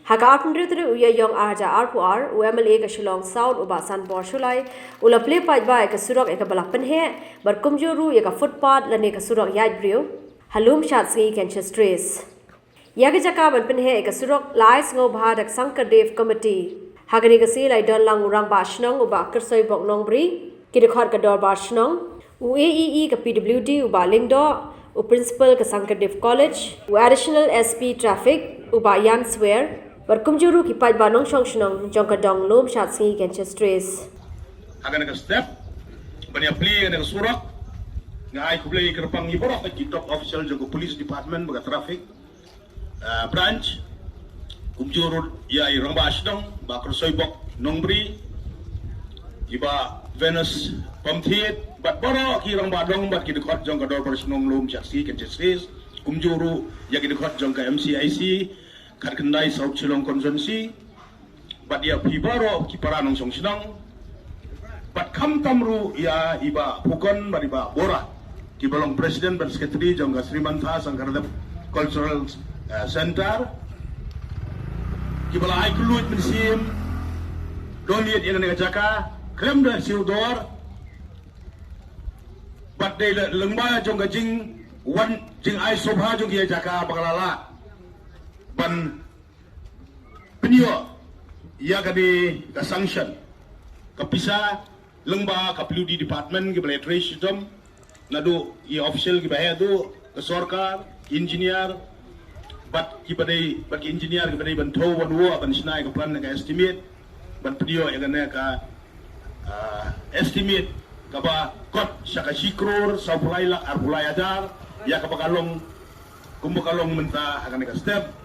Haka apndritre uya yong arja arpuar UMLA ka Shillong South uba san Borshulai ula play pait bai ka surok eka balapan he bar kumjuru ya ka footpath lane ka surok yait brio halum shat singi kencha stress yaga jaka ban pen he eka surok lais ngo bhadak Sankardev committee hagani ka silai don lang urang ba shnong uba kersoi bok nong bri kidekhot ka dor ba shnong UAEE ka PWD uba lingdo u principal ka Sankardev college u additional SP traffic uba yanswear Berkumjuru kipat banong shong shnong jong kadong lom shat singi kencha stress. Agan ka step banya play nga surak nga ay kublay kerpang iborok ka top official jong police department baga traffic branch kumjuru ya irang ba asdong ba kersoy bok nongbri iba Venus pamthiet bat boro ki rang ba dong bat ki dekot jong kador bersnong lom shat singi kencha stress kumjuru ya ki dekot jong ka MCIC Karkendai South Shillong Constituency, bat ia pibaro kiparanong song sinang, bat kam tamru ia iba pukon bat iba bora, kibalong Presiden dan Sekretari jangka Srimanta Sankardev Cultural Center, kibala ai keluit mensim, doliat yang negara jaka, klem dah siudor, bat de lembah jangka jing wan jing ai sobha jangka jaka bakalala. Ban penyo ia kadi ka sanction kapisa lengba kapiludi department ke balai system nadu ia official ke bahaya tu ke sarkar engineer bat ki badai bat ki engineer ke badai ban tho wan wo ban snai ke plan ka estimate ban penyo ia kana ka estimate ka ba kot saka sikror sa pulai la ar pulai adar ya ka bakalong kumbakalong menta akan ka step